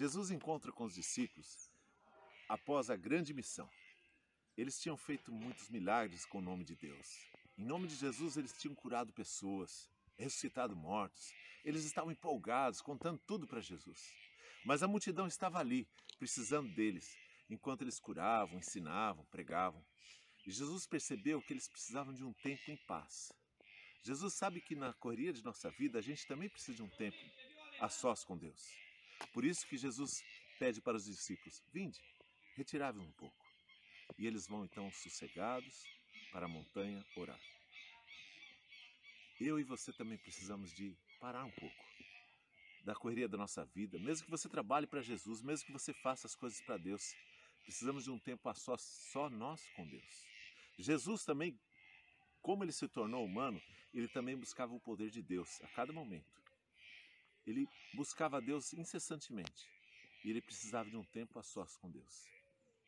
Jesus encontra com os discípulos após a grande missão. Eles tinham feito muitos milagres com o nome de Deus. Em nome de Jesus, eles tinham curado pessoas, ressuscitado mortos. Eles estavam empolgados, contando tudo para Jesus. Mas a multidão estava ali, precisando deles, enquanto eles curavam, ensinavam, pregavam. E Jesus percebeu que eles precisavam de um tempo em paz. Jesus sabe que na correria de nossa vida, a gente também precisa de um tempo a sós com Deus. Por isso que Jesus pede para os discípulos: vinde, retirai-vos um pouco. E eles vão então sossegados para a montanha orar. Eu e você também precisamos de parar um pouco da correria da nossa vida, mesmo que você trabalhe para Jesus, mesmo que você faça as coisas para Deus. Precisamos de um tempo a só nós com Deus. Jesus também, como ele se tornou humano, ele também buscava o poder de Deus a cada momento. Ele buscava a Deus incessantemente e ele precisava de um tempo a sós com Deus.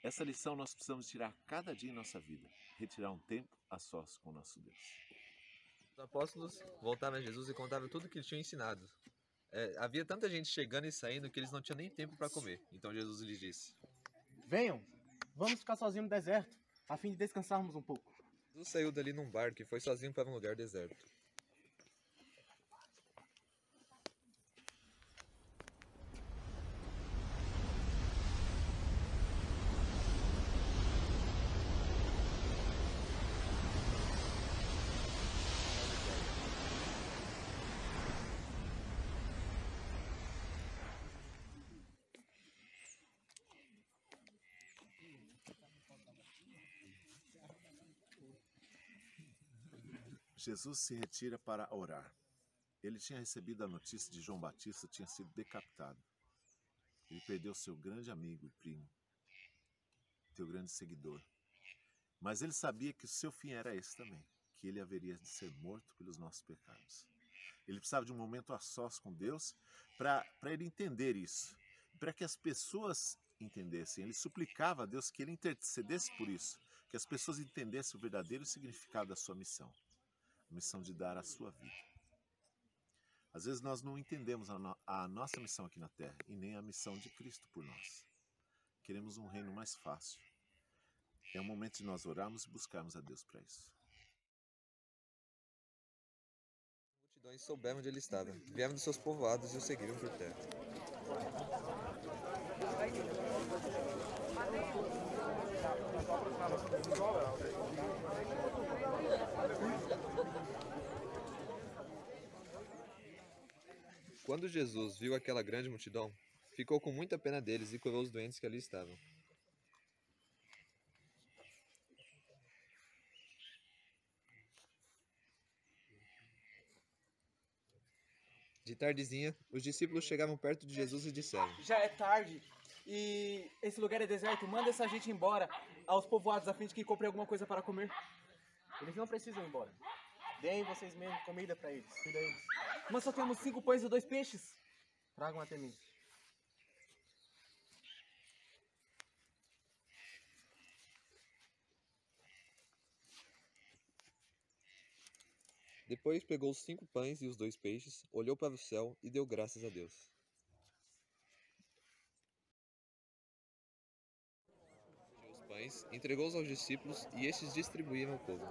Essa lição nós precisamos tirar cada dia em nossa vida, retirar um tempo a sós com o nosso Deus. Os apóstolos voltaram a Jesus e contavam tudo o que eles tinham ensinado. Havia tanta gente chegando e saindo que eles não tinham nem tempo para comer. Então Jesus lhes disse: venham, vamos ficar sozinhos no deserto, a fim de descansarmos um pouco. Jesus saiu dali num barco e foi sozinho para um lugar deserto. Jesus se retira para orar. Ele tinha recebido a notícia de João Batista tinha sido decapitado. Ele perdeu seu grande amigo e primo, teu grande seguidor. Mas ele sabia que o seu fim era esse também, que ele haveria de ser morto pelos nossos pecados. Ele precisava de um momento a sós com Deus para ele entender isso, para que as pessoas entendessem. Ele suplicava a Deus que ele intercedesse por isso, que as pessoas entendessem o verdadeiro significado da sua missão. A missão de dar a sua vida. Às vezes nós não entendemos a nossa missão aqui na Terra e nem a missão de Cristo por nós. Queremos um reino mais fácil. É o momento de nós orarmos e buscarmos a Deus para isso. As multidões souberam onde ele estava, vieram dos seus povoados e o seguiram por terra. Quando Jesus viu aquela grande multidão, ficou com muita pena deles e curou os doentes que ali estavam. De tardezinha, os discípulos chegavam perto de Jesus e disseram: já é tarde e esse lugar é deserto, manda essa gente embora aos povoados a fim de que comprem alguma coisa para comer. Eles não precisam ir embora. Deem vocês mesmos comida para eles. Cuida eles. Mas só temos 5 pães e 2 peixes. Tragam até mim. Depois pegou os 5 pães e os 2 peixes, olhou para o céu e deu graças a Deus. Pegou os pães, entregou-os aos discípulos e estes distribuíram ao povo.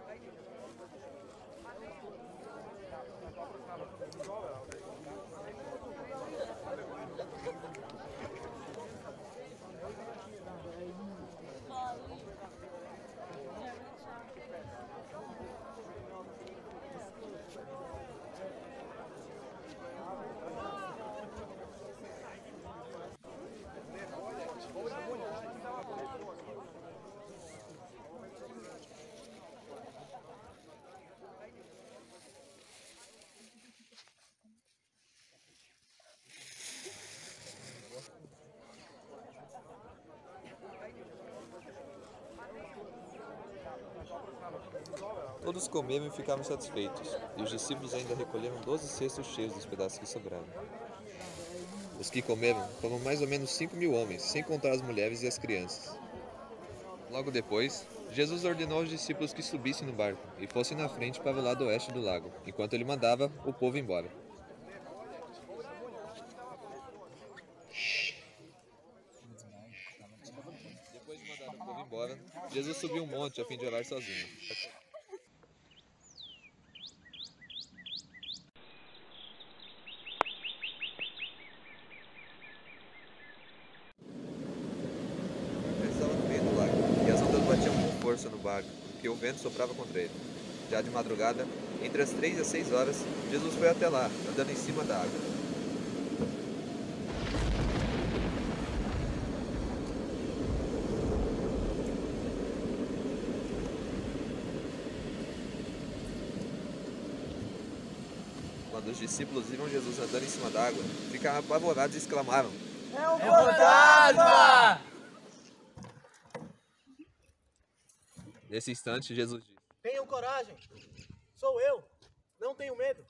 Todos comeram e ficaram satisfeitos, e os discípulos ainda recolheram 12 cestos cheios dos pedaços que sobraram. Os que comeram foram mais ou menos 5.000 homens, sem contar as mulheres e as crianças. Logo depois, Jesus ordenou aos discípulos que subissem no barco e fossem na frente para o lado oeste do lago, enquanto ele mandava o povo embora. embora, Jesus subiu um monte a fim de orar sozinho. Ele estava no meio do lago, e as ondas batiam com força no barco, porque o vento soprava contra ele. Já de madrugada, entre as 3 e as 6 horas, Jesus foi até lá, andando em cima da água. Quando os discípulos viram Jesus andando em cima da água, ficaram apavorados e exclamaram: É um fantasma! Nesse instante, Jesus disse: Tenham coragem, sou eu, não tenho medo.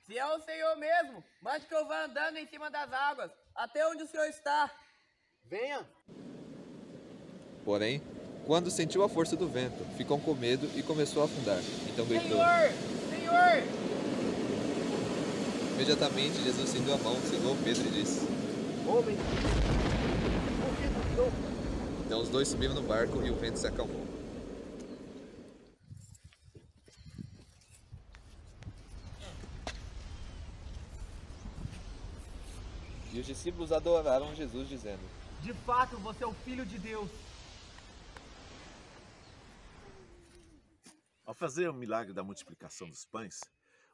Se é o Senhor mesmo, mande que eu vá andando em cima das águas, até onde o Senhor está. Venha. Porém, quando sentiu a força do vento, ficou com medo e começou a afundar. Então gritou. Senhor! Senhor! Imediatamente, Jesus estendeu a mão, segurou Pedro e disse: Homem, por que duvidou? Então os dois subiram no barco e o vento se acalmou. E os discípulos adoraram Jesus, dizendo: De fato, você é o Filho de Deus. Ao fazer o milagre da multiplicação dos pães,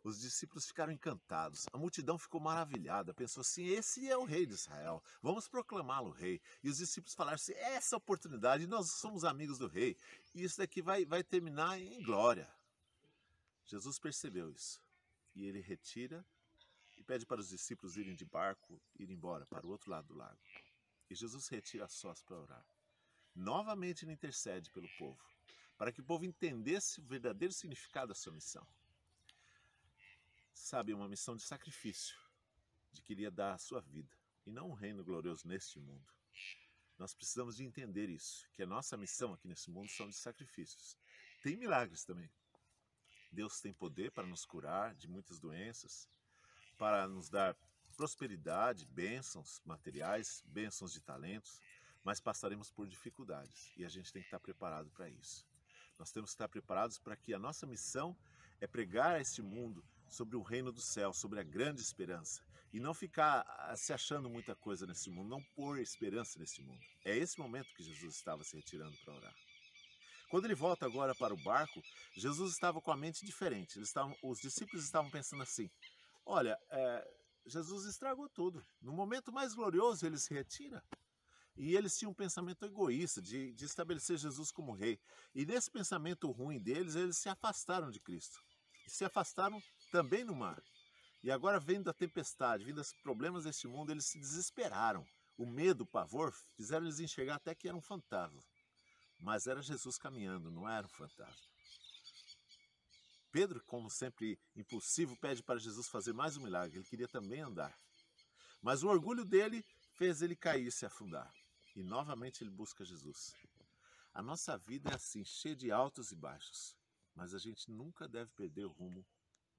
os discípulos ficaram encantados. A multidão ficou maravilhada, pensou assim: esse é o rei de Israel, vamos proclamá-lo rei. E os discípulos falaram assim: essa oportunidade, nós somos amigos do rei, e isso daqui vai terminar em glória. Jesus percebeu isso, e ele retira e pede para os discípulos irem de barco, ir embora para o outro lado do lago. E Jesus se retira a sós para orar. Novamente ele intercede pelo povo, para que o povo entendesse o verdadeiro significado da sua missão. Sabe, uma missão de sacrifício, de querer dar a sua vida, e não um reino glorioso neste mundo. Nós precisamos de entender isso, que a nossa missão aqui nesse mundo são de sacrifícios. Tem milagres também. Deus tem poder para nos curar de muitas doenças, para nos dar prosperidade, bênçãos materiais, bênçãos de talentos, mas passaremos por dificuldades, e a gente tem que estar preparado para isso. Nós temos que estar preparados para que a nossa missão é pregar a este mundo sobre o reino do céu, sobre a grande esperança. E não ficar se achando muita coisa nesse mundo, não pôr esperança nesse mundo. É esse momento que Jesus estava se retirando para orar. Quando ele volta agora para o barco, Jesus estava com a mente diferente. Os discípulos estavam pensando assim: olha, Jesus estragou tudo. No momento mais glorioso ele se retira. E eles tinham um pensamento egoísta de estabelecer Jesus como rei. E nesse pensamento ruim deles, eles se afastaram de Cristo. E se afastaram também no mar. E agora, vendo a tempestade, vendo os problemas deste mundo, eles se desesperaram. O medo, o pavor, fizeram eles enxergar até que era um fantasma. Mas era Jesus caminhando, não era um fantasma. Pedro, como sempre impulsivo, pede para Jesus fazer mais um milagre. Ele queria também andar. Mas o orgulho dele fez ele cair e se afundar. E novamente ele busca Jesus. A nossa vida é assim, cheia de altos e baixos. Mas a gente nunca deve perder o rumo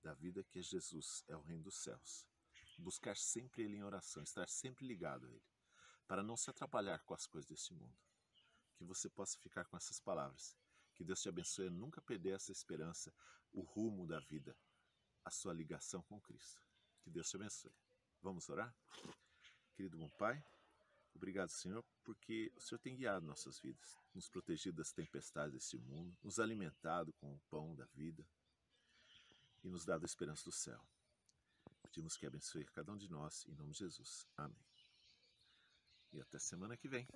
da vida, que é Jesus, é o reino dos céus. Buscar sempre ele em oração, estar sempre ligado a ele, para não se atrapalhar com as coisas deste mundo. Que você possa ficar com essas palavras. Que Deus te abençoe a nunca perder essa esperança, o rumo da vida, a sua ligação com Cristo. Que Deus te abençoe. Vamos orar? Querido bom Pai, obrigado, Senhor, porque o Senhor tem guiado nossas vidas, nos protegido das tempestades desse mundo, nos alimentado com o pão da vida e nos dado a esperança do céu. Pedimos que abençoe cada um de nós, em nome de Jesus. Amém. E até semana que vem.